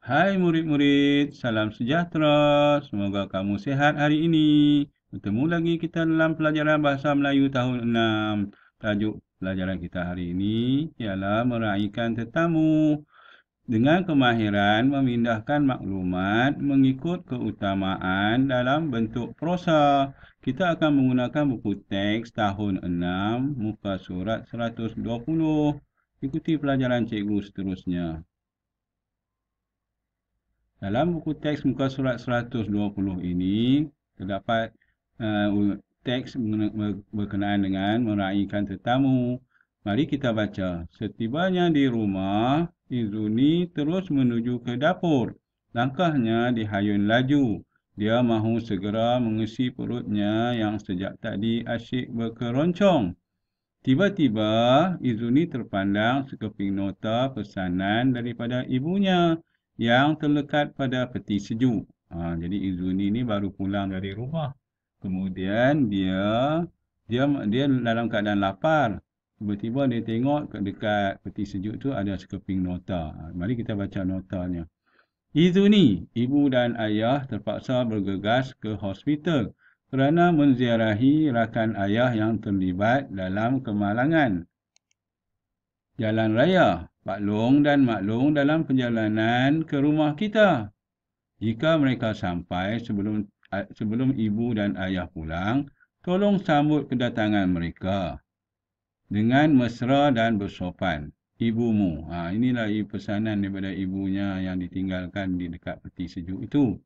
Hai murid-murid, salam sejahtera. Semoga kamu sehat hari ini. Bertemu lagi kita dalam pelajaran Bahasa Melayu tahun 6. Tajuk pelajaran kita hari ini ialah meraihkan tetamu. Dengan kemahiran memindahkan maklumat mengikut keutamaan dalam bentuk prosa. Kita akan menggunakan buku teks tahun 6, muka surat 120. Ikuti pelajaran cikgu seterusnya. Dalam buku teks muka surat 120 ini, terdapat teks berkenaan dengan meraihkan tetamu. Mari kita baca. Setibanya di rumah, Izuni terus menuju ke dapur. Langkahnya dihayun laju. Dia mahu segera mengisi perutnya yang sejak tadi asyik berkeroncong. Tiba-tiba, Izuni terpandang sekeping nota pesanan daripada ibunya yang terlekat pada peti sejuk. Jadi Izuni ni baru pulang dari rumah. Kemudian dia dalam keadaan lapar. Tiba-tiba dia tengok dekat peti sejuk tu ada sekeping nota. Mari kita baca notanya. Izuni, ibu dan ayah terpaksa bergegas ke hospital kerana menziarahi rakan ayah yang terlibat dalam kemalangan jalan raya. Pak Long dan Mak Long dalam perjalanan ke rumah kita. Jika mereka sampai sebelum ibu dan ayah pulang, tolong sambut kedatangan mereka dengan mesra dan bersopan. Ibumu. Inilah pesanan daripada ibunya yang ditinggalkan di dekat peti sejuk itu.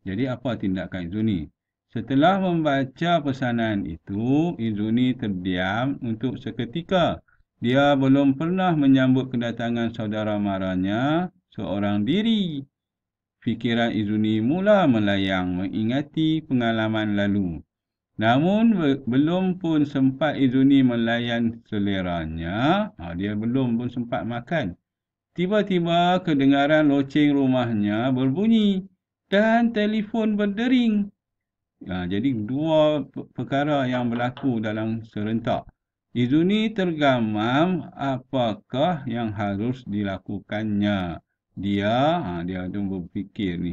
Jadi apa tindakan Izuni? Setelah membaca pesanan itu, Izuni terdiam untuk seketika. Dia belum pernah menyambut kedatangan saudara maranya seorang diri. Fikiran Izuni mula melayang mengingati pengalaman lalu. Namun belum pun sempat Izuni melayan seleranya, dia belum pun sempat makan. Tiba-tiba kedengaran loceng rumahnya berbunyi dan telefon berdering. Jadi dua perkara yang berlaku dalam serentak. Izuni tergamam apakah yang harus dilakukannya. Dia tu berfikir ni.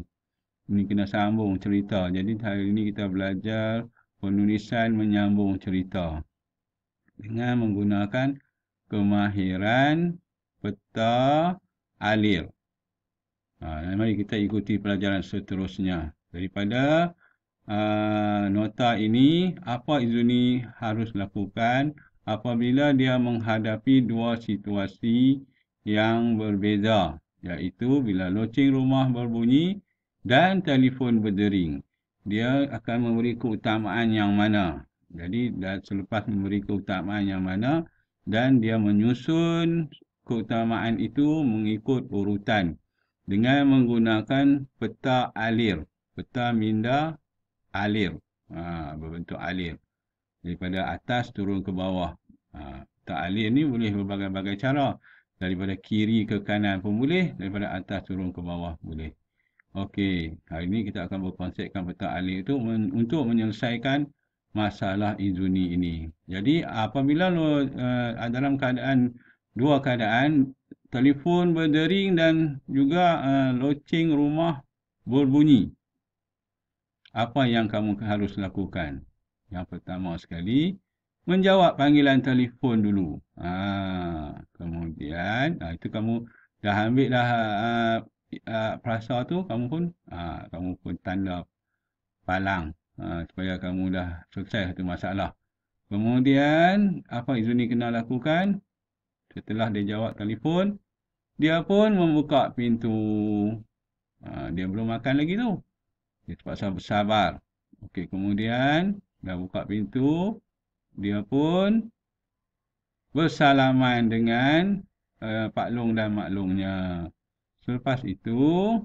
Ini kena sambung cerita. Jadi hari ini kita belajar penulisan menyambung cerita dengan menggunakan kemahiran peta alir. Mari kita ikuti pelajaran seterusnya. Daripada nota ini, apa Izuni harus lakukan apabila dia menghadapi dua situasi yang berbeza, iaitu bila loceng rumah berbunyi dan telefon berdering. Dia akan memberi keutamaan yang mana? Jadi selepas memberi keutamaan yang mana dan dia menyusun keutamaan itu mengikut urutan dengan menggunakan peta alir, peta minda alir, berbentuk alir daripada atas turun ke bawah. Peta alir ni boleh berbagai-bagai cara, daripada kiri ke kanan pun boleh, daripada atas turun ke bawah boleh. Okey, hari ini kita akan berkonsepkan peta alir itu untuk menyelesaikan masalah Izuni ini. Jadi apabila dalam dua keadaan, telefon berdering dan juga loceng rumah berbunyi, apa yang kamu harus lakukan? Yang pertama sekali, menjawab panggilan telefon dulu. Kemudian, itu kamu dah ambil dah frasa tu, kamu pun tanda palang supaya kamu dah selesai satu masalah. Kemudian, apa Izuni kena lakukan? Setelah dia jawab telefon, dia pun membuka pintu. Dia belum makan lagi tu. Dia terpaksa bersabar. Okey, kemudian dah buka pintu, dia pun bersalaman dengan Pak Long dan Mak Longnya. Selepas itu,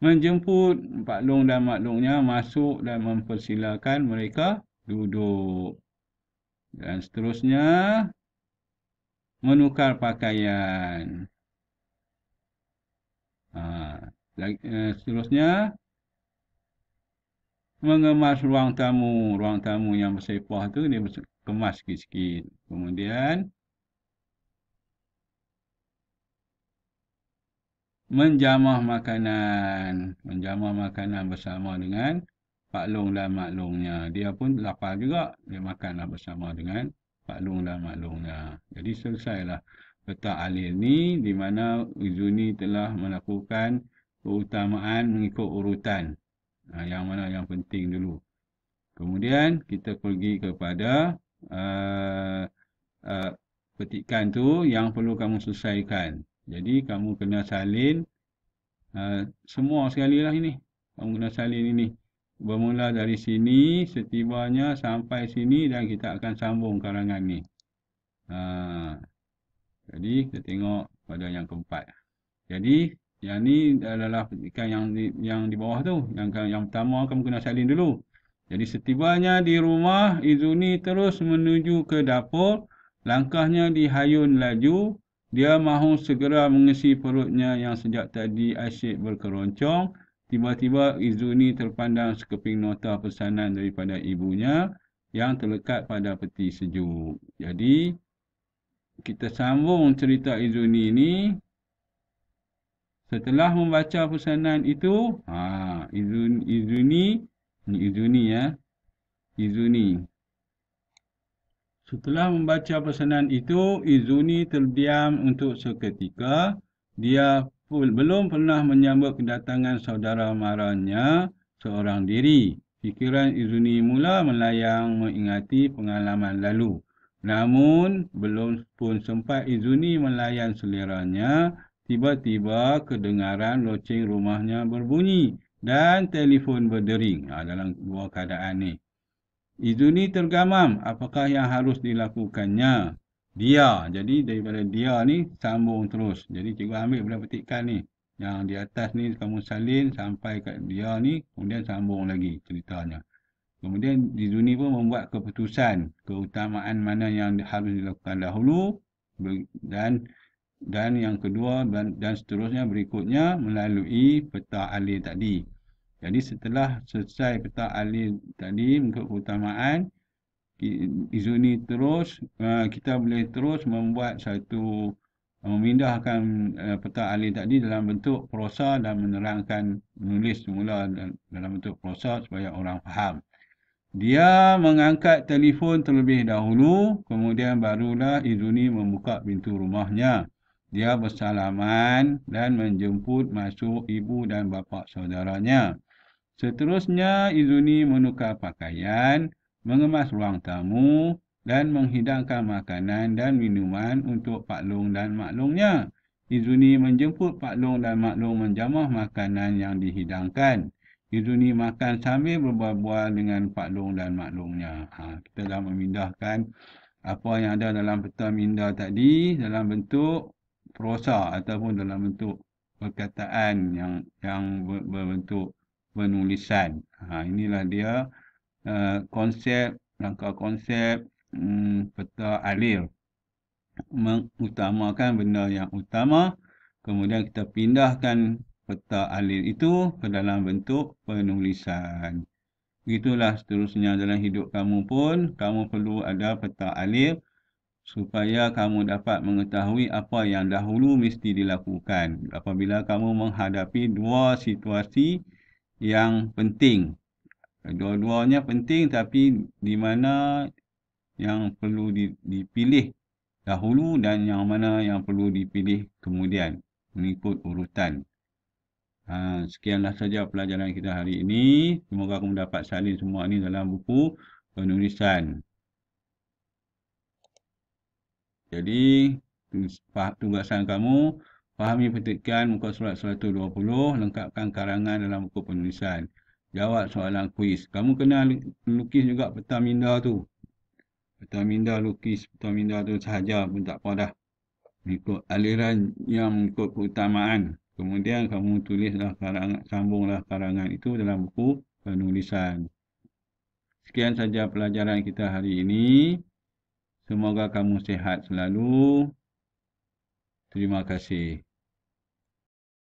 menjemput Pak Long dan Mak Longnya masuk dan mempersilakan mereka duduk. Dan seterusnya, menukar pakaian. Seterusnya, mengemas ruang tamu. Ruang tamu yang bersepah tu dia kemas sikit-sikit. Kemudian menjamah makanan. Menjamah makanan bersama dengan Pak Long dan Mak Longnya. Dia pun lapar juga. Dia makanlah bersama dengan Pak Long dan Mak Longnya. Jadi selesailah peta alil ni di mana Izuni telah melakukan keutamaan mengikut urutan. Yang mana yang penting dulu. Kemudian kita pergi kepada petikan tu yang perlu kamu selesaikan. Jadi kamu kena salin semua sekali lah ini. Kamu kena salin ini. Bermula dari sini, setibanya sampai sini dan kita akan sambung karangan ni. Jadi kita tengok pada yang keempat. Jadi yang ni adalah petikan yang di bawah tu. Yang pertama kamu kena salin dulu. Jadi setibanya di rumah, Izuni terus menuju ke dapur. Langkahnya dihayun laju. Dia mahu segera mengisi perutnya yang sejak tadi asyik berkeroncong. Tiba-tiba Izuni terpandang sekeping nota pesanan daripada ibunya yang terlekat pada peti sejuk. Jadi kita sambung cerita Izuni ini. Setelah membaca pesanan itu, Izuni. Setelah membaca pesanan itu, Izuni terdiam untuk seketika. Dia belum pernah menyambut kedatangan saudara maranya seorang diri. Fikiran Izuni mula melayang mengingati pengalaman lalu. Namun, belum pun sempat Izuni melayan seleranya, tiba-tiba kedengaran loceng rumahnya berbunyi dan telefon berdering. Dalam dua keadaan ni. Izuni tergamam, apakah yang harus dilakukannya? Dia, jadi daripada dia ni sambung terus. Jadi cikgu ambil benda petikan ni. Yang di atas ni kamu salin sampai kat dia ni, kemudian sambung lagi ceritanya. Kemudian Izuni pun membuat keputusan keutamaan mana yang harus dilakukan dahulu dan yang kedua dan seterusnya berikutnya melalui peta alil tadi. Jadi setelah selesai peta alil tadi untuk keutamaan, Izuni terus, kita boleh terus membuat memindahkan peta alil tadi dalam bentuk prosa dan menulis semula dalam bentuk prosa supaya orang faham. Dia mengangkat telefon terlebih dahulu, kemudian barulah Izuni membuka pintu rumahnya. Dia bersalaman dan menjemput masuk ibu dan bapa saudaranya. Seterusnya, Izuni menukar pakaian, mengemas ruang tamu dan menghidangkan makanan dan minuman untuk Pak Long dan Mak Longnya. Izuni menjemput Pak Long dan Mak Long menjamah makanan yang dihidangkan. Izuni makan sambil berbual-bual dengan Pak Long dan Mak Longnya. Kita dah memindahkan apa yang ada dalam peta minda tadi dalam bentuk prosa ataupun dalam bentuk perkataan yang berbentuk penulisan. Inilah dia langkah konsep peta alil. Mengutamakan benda yang utama, kemudian kita pindahkan peta alil itu ke dalam bentuk penulisan. Begitulah seterusnya dalam hidup kamu pun, kamu perlu ada peta alil supaya kamu dapat mengetahui apa yang dahulu mesti dilakukan apabila kamu menghadapi dua situasi yang penting. Dua-duanya penting tapi di mana yang perlu dipilih dahulu dan yang mana yang perlu dipilih kemudian mengikut urutan. Sekianlah saja pelajaran kita hari ini. Semoga kamu dapat salin semua ini dalam buku penulisan. Jadi tugasan kamu fahami petikan muka surat 120, lengkapkan karangan dalam buku penulisan. Jawab soalan kuis. Kamu kena lukis juga peta minda tu. Peta minda lukis, peta minda tu sahaja pun tak apa dah. Ikut aliran yang ikut keutamaan. Kemudian kamu tulislah karangan, sambunglah karangan itu dalam buku penulisan. Sekian saja pelajaran kita hari ini. Semoga kamu sihat selalu. Terima kasih.